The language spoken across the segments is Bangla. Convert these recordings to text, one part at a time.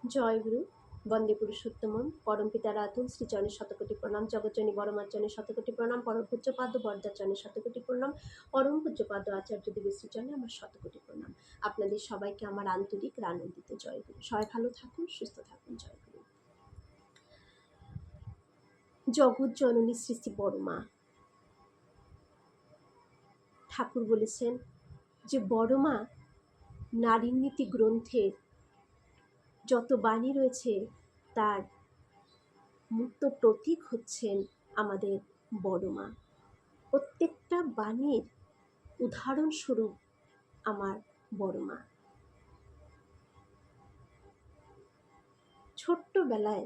জয়গুরু, বন্দে পুরুষোত্তমম, পরমপিতা রাতুল শ্রীচরণের শতকোটি প্রণাম, জগজ্জনী বড়মার চরণে শতকোটি প্রণাম, পরম পূজ্যপাদ বরদার চরণে শতকোটি প্রণাম, পরম পূজ্যপাদ আচার্য দেবী শ্রীচরণে আমার শতকোটি প্রণাম। আপনাদের সবাইকে আমার আন্তরিক আনন্দিত জয়গুরু। সবাই ভালো থাকুন, সুস্থ থাকুন। জয়গুরু। জগৎ জননী শ্রী শ্রী বড়মা ঠাকুর বলেছেন যে বড়মা নারীর নীতি গ্রন্থের যত বাণী রয়েছে তার মূর্ত প্রতীক হচ্ছেন আমাদের বড়মা। প্রত্যেকটা বাণীর উদাহরণস্বরূপ আমার বড়মা। ছোট্টবেলায়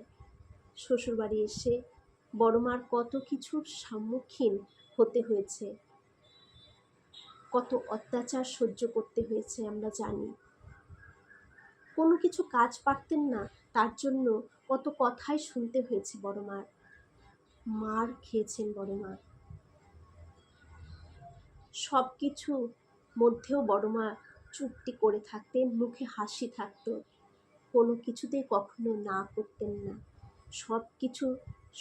শ্বশুরবাড়ি এসে বড়মার কত কিছুর সম্মুখীন হতে হয়েছে, কত অত্যাচার সহ্য করতে হয়েছে আমরা জানি। কোনো কিছু কাজ পারতেন না, তার জন্য কত কথাই শুনতে হয়েছে বড়মার। মার খেয়েছেন বড়মা। সব কিছু মধ্যেও বড়মা চুপটি করে থাকতেন, মুখে হাসি থাকতো, কোনো কিছুতেই কখনো না করতেন না। সব কিছু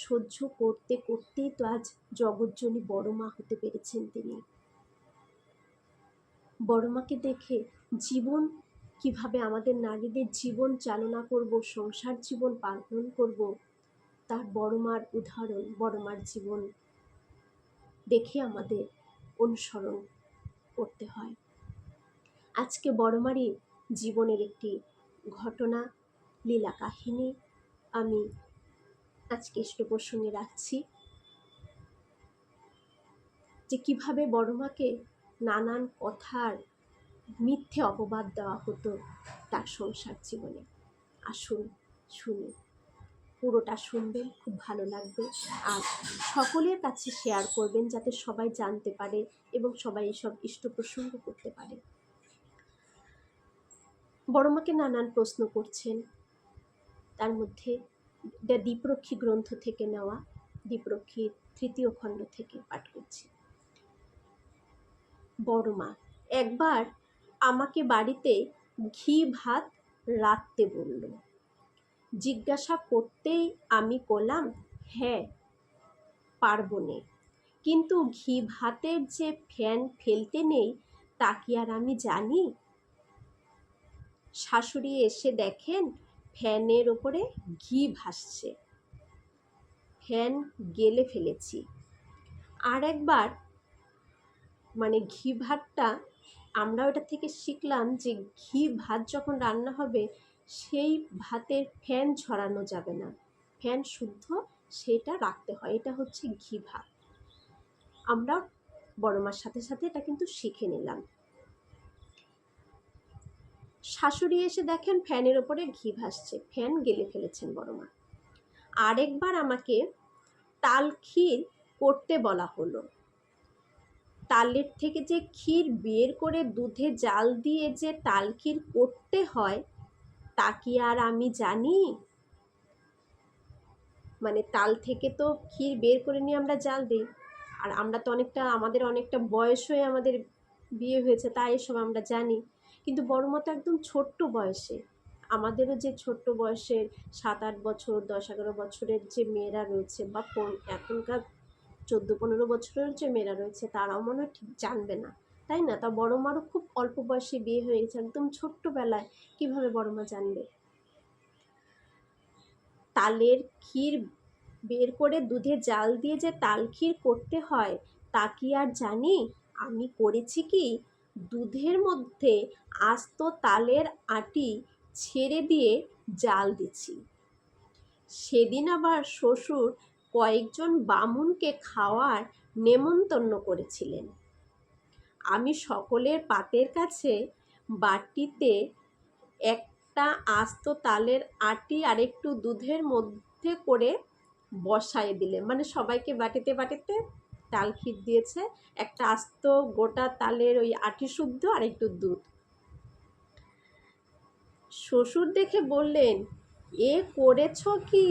সহ্য করতে করতেই তো আজ জগজ্জনী বড়মা হতে পেরেছেন তিনি। বড়মাকে দেখে জীবন কিভাবে আমাদের নারীদের জীবন চালনা করব, সংসার জীবন পালন করব, তার বড়মার উদাহরণ, বড়মার জীবন দেখে আমাদের অনুসরণ করতে হয়। আজকে বড়মারই জীবনের একটি ঘটনা, লীলা কাহিনী আমি আজকে ইষ্ট প্রসঙ্গে রাখছি, যে কিভাবে বড়মাকে নানান কথার মিথ্যে অপবাদ দেওয়া হতো তার সংসার জীবনে। আসুন শুনি, পুরোটা শুনবেন, খুব ভালো লাগবে। আর সকলের কাছে শেয়ার করবেন যাতে সবাই জানতে পারে এবং সবাই এসব ইষ্ট প্রসঙ্গ করতে পারে। বড়মাকে নানান প্রশ্ন করছেন, তার মধ্যে দীপরক্ষী গ্রন্থ থেকে নেওয়া, দীপরক্ষীর 3য় খণ্ড থেকে পাঠ করছি। বড়মা, একবার আমাকে বাড়িতে ঘি ভাত রাঁধতে বলল। জিজ্ঞাসা করতেই আমি বললাম, হ্যাঁ পারবো নে, কিন্তু ঘি ভাতের যে ফ্যান ফেলতে নেই তা কি আর আমি জানি? শাশুড়ি এসে দেখেন ফ্যানের ওপরে ঘি ভাসছে, ফ্যান গেলে ফেলেছি। আর একবার ঘি ভাতটা আমরা ওটা থেকে শিখলাম যে ঘি ভাত যখন রান্না হবে সেই ভাতের ফ্যান ঝরানো যাবে না, ফ্যান শুদ্ধ সেটা রাখতে হয়। এটা হচ্ছে ঘি ভাত। আমরা বড়মার সাথে সাথে এটা কিন্তু শিখে নিলাম। শাশুড়ি এসে দেখেন ফ্যানের ওপরে ঘি ভাসছে, ফ্যান গেলে ফেলেছেন বড়মা। আরেকবার আমাকে তাল ক্ষীর করতে বলা হলো। তালের থেকে যে ক্ষীর বের করে দুধে জাল দিয়ে যে তাল ক্ষীর করতে হয় তা কি আর আমি জানি? তাল থেকে তো ক্ষীর বের করে নিয়ে আমরা জাল দিই, আর আমরা তো আমাদের অনেকটা বয়স হয়ে আমাদের বিয়ে হয়েছে, তাই এসব আমরা জানি। কিন্তু বড়মা তো একদম ছোট্ট বয়সে, আমাদেরও যে ছোট্ট বয়সের 7-8 বছর 10-11 বছরের যে মেয়েরা রয়েছে, বা এখনকার 14-15 বছরের যে মেয়েরা রয়েছে তারাও মনে হয় ঠিক জানবে না, তাই না? তা বড়মারও খুব অল্প বয়সে বিয়ে হয়ে গেছে, একদম ছোট্টবেলায়, কিভাবে বড়মা জানবে? তালের ক্ষীর বের করে দুধে জাল দিয়ে যে তাল ক্ষীর করতে হয় তা কি আর জানি? আমি করেছি কি, দুধের মধ্যে আস্ত তালের আটি ছেড়ে দিয়ে জাল দিছি। সেদিন আবার শ্বশুর কয়েকজন বামুনকে খাওয়ার নেমন্তন্ন করেছিলেন। আমি সকলের পাতের কাছে বাটিতে একটা আস্ত তালের আটি আর একটু দুধের মধ্যে করে বসায় দিলে, সবাইকে বাটিতে বাটিতে তাল ক্ষীর দিয়েছে, একটা আস্ত গোটা তালের ওই আটি শুদ্ধ আর একটু দুধ। শ্বশুর দেখে বললেন, এ করেছ কি?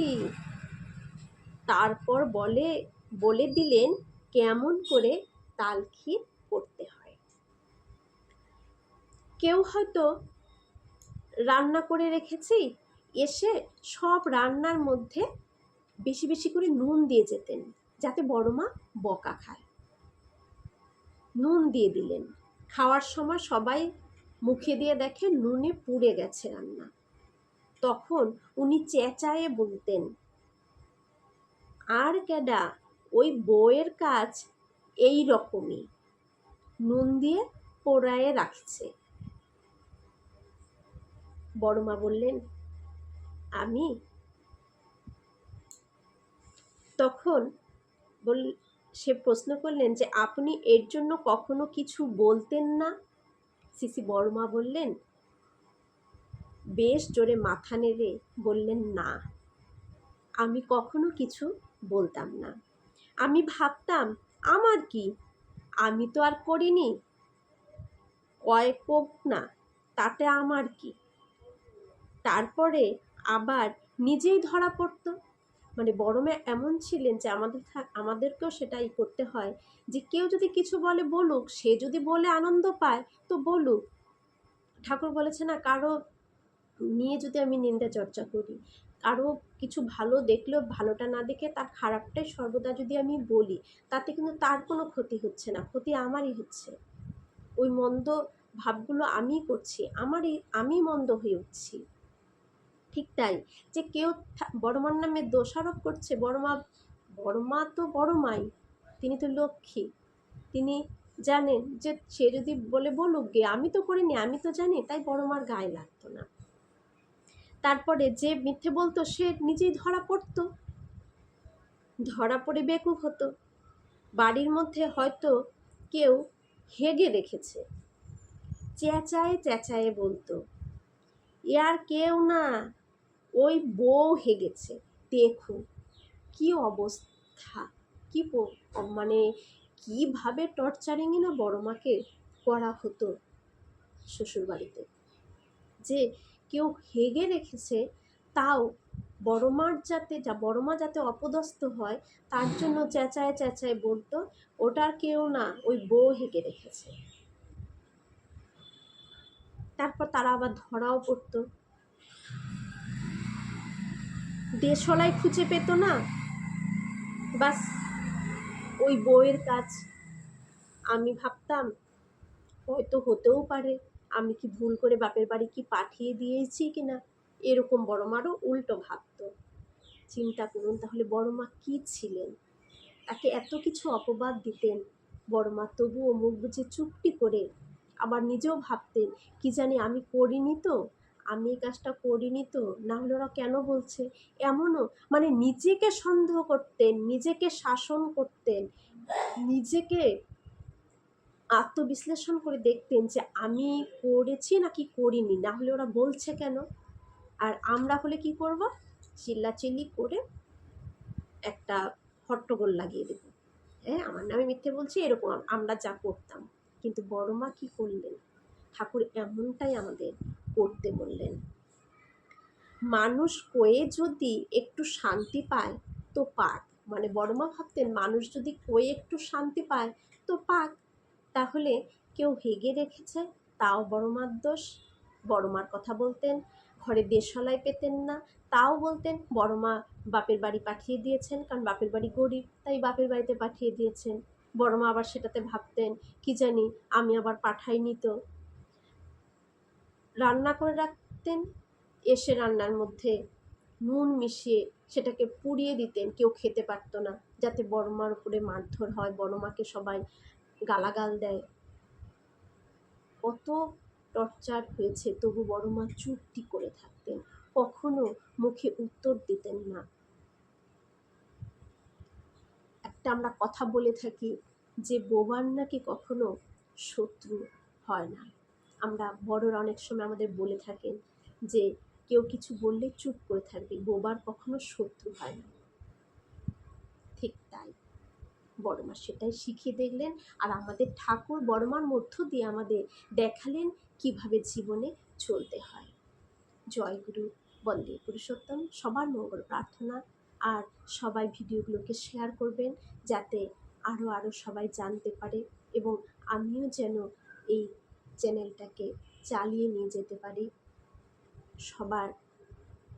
তারপর বলে দিলেন কেমন করে তাল ক্ষীর করতে হয়। কেউ হয়তো রান্না করে রেখেছি, এসে সব রান্নার মধ্যে বেশি বেশি করে নুন দিয়ে যেতেন, যাতে বড় মা বকা খায়। নুন দিয়ে দিলেন। খাওয়ার সময় সবাই মুখে দিয়ে দেখে নুনে পুড়ে গেছে রান্না। তখন উনি চেঁচায়ে বলতেন, আর ক্যাডা, ওই বউয়ের কাজ এই রকমই, নুন দিয়ে পোড়ায়ে রাখছে। বড় মা বললেন, আমি? তখন সে প্রশ্ন করলেন যে, আপনি এর জন্য কখনো কিছু বলতেন না? সিসি বড় মা বললেন, বেশ জোরে মাথা নেড়ে বললেন, না, আমি কখনো কিছু বলতাম না। আমি ভাবতাম, আমার কি, আমি তো আর করিনি, কয় কোক না, তাতে আমার কি। তারপরে আবার নিজেই ধরা পড়তো। মানে বড় মা এমন ছিলেন যে আমাদেরকেও সেটাই করতে হয়, যে কেউ যদি কিছু বলে বলুক, সে যদি বলে আনন্দ পায় তো বলুক। ঠাকুর বলেছে না, কারো নিয়ে যদি আমি নিন্দা চর্চা করি, কারো কিছু ভালো দেখলেও ভালোটা না দেখে তার খারাপটাই সর্বদা যদি আমি বলি, তাতে কিন্তু তার কোনো ক্ষতি হচ্ছে না, ক্ষতি আমারই হচ্ছে। ওই মন্দ ভাবগুলো আমিই করছি, আমি মন্দ হয়ে উঠছি। ঠিক তাই, যে কেউ বড় মার নামে দোষারোপ করছে, বড় মা তো বড় মাই, তিনি তো লক্ষ্মী। তিনি জানেন যে সে যদি বলুক গে, আমি তো করিনি, আমি তো জানি, তাই বড় মার গায়ে লাগতো না। তারপরে যে মিথ্যে বলতো সে নিজেই ধরা পড়তো, ধরা পড়ে বেকুব হতো। বাড়ির মধ্যে হয়তো কেউ হেগে রেখেছে, চেঁচায়ে চেঁচায়ে বলতো, এ আর কেউ না, ওই বউ হেগেছে, দেখুন কি অবস্থা। কি মানে কিভাবে টর্চারিংই না বড় মাকে করা হতো শ্বশুরবাড়িতে, যে কেউ হেগে রেখেছে, তাও বড় মা যাতে অপদস্থ হয় তার জন্য চেঁচায় চেঁচায় বলতো, ওটার কেউ না, ওই বউ হেগে রেখেছে। তারপর তারা আবার ধরাও পড়তো। দেশলাই খুঁজে পেত না, বাস ওই বউয়ের কাজ। আমি ভাবতাম হয়তো হতেও পারে, আমি কি ভুল করে বাপের বাড়ি কি পাঠিয়ে দিয়েছি কিনা, এরকম বড় মারও উল্টো ভাবতো। চিন্তা করুন তাহলে বড় মা কি ছিলেন, তাকে এত কিছু অপবাদ দিতেন, বড় মা তবুও মুখ বুজে চুপটি করে আবার নিজেও ভাবতেন, কি জানি আমি করিনি তো, আমি এই কাজটা করিনি তো, না হলে ওরা কেন বলছে। এমনও মানে নিজেকে সন্দেহ করতেন, নিজেকে শাসন করতেন, নিজেকে আত্মবিশ্লেষণ করে দেখতেন যে আমি করেছি নাকি করিনি, না হলে ওরা বলছে কেন। আর আমরা হলে কি করব, চিল্লাচিল্লি করে একটা হট্টগোল লাগিয়ে দেব, হ্যাঁ আমার নামে মিথ্যে বলছি, এরকম আমরা যা করতাম। কিন্তু বড় মা কি করলেন, ঠাকুর এমনটাই আমাদের করতে বললেন। মানুষ কয়ে যদি একটু শান্তি পায় তো পাক, মানে বড় মা ভাবতেন মানুষ যদি কয়ে একটু শান্তি পায় তো পাক। তাহলে কেউ হেগে রেখেছে, তাও বড় মার দোষ, বড় মার কথা বলতেন। ঘরে দেশলাই পেতেন না, তাও বলতেন বড় মা বাপের বাড়ি পাঠিয়ে দিয়েছেন, কারণ বাপের বাড়ি গরিব তাই বাপের বাড়িতে পাঠিয়ে দিয়েছেন। বড় মা আবার সেটাতে ভাবতেন, কি জানি আমি আবার পাঠাইনি তো। রান্না করে রাখতেন, এসে রান্নার মধ্যে নুন মিশিয়ে সেটাকে পুড়িয়ে দিতেন, কেউ খেতে পারতো না, যাতে বড় মার উপরে মারধর হয়, বড় মাকে সবাই গালাগাল দেয়। কত টর্চার হয়েছে, তবু বড় মা চুপটি করে থাকতেন, কখনো মুখে উত্তর দিতেন না। একটা আমরা কথা বলে থাকি যে বোবার নাকি কখনো শত্রু হয় না। আমরা বড়রা অনেক সময় আমাদের বলে থাকেন যে কেউ কিছু বললে চুপ করে থাকবে, বোবার কখনো শত্রু হয় না। ঠিক তাই, বড় মা সেটাই শিখিয়ে দিলেন, আর আমাদের ঠাকুর বড় মার মধ্য দিয়ে আমাদের দেখালেন কিভাবে জীবনে চলতে হয়। জয় গুরু, বন্দে পুরুষোত্তম। সবার মঙ্গল প্রার্থনা, আর সবাই ভিডিওগুলোকে শেয়ার করবেন যাতে আরও সবাই জানতে পারে, এবং আমিও যেন এই চ্যানেলটাকে চালিয়ে নিয়ে যেতে পারি। সবার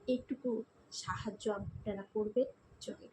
এইটুকু সাহায্য আপনারা করবেন। জয়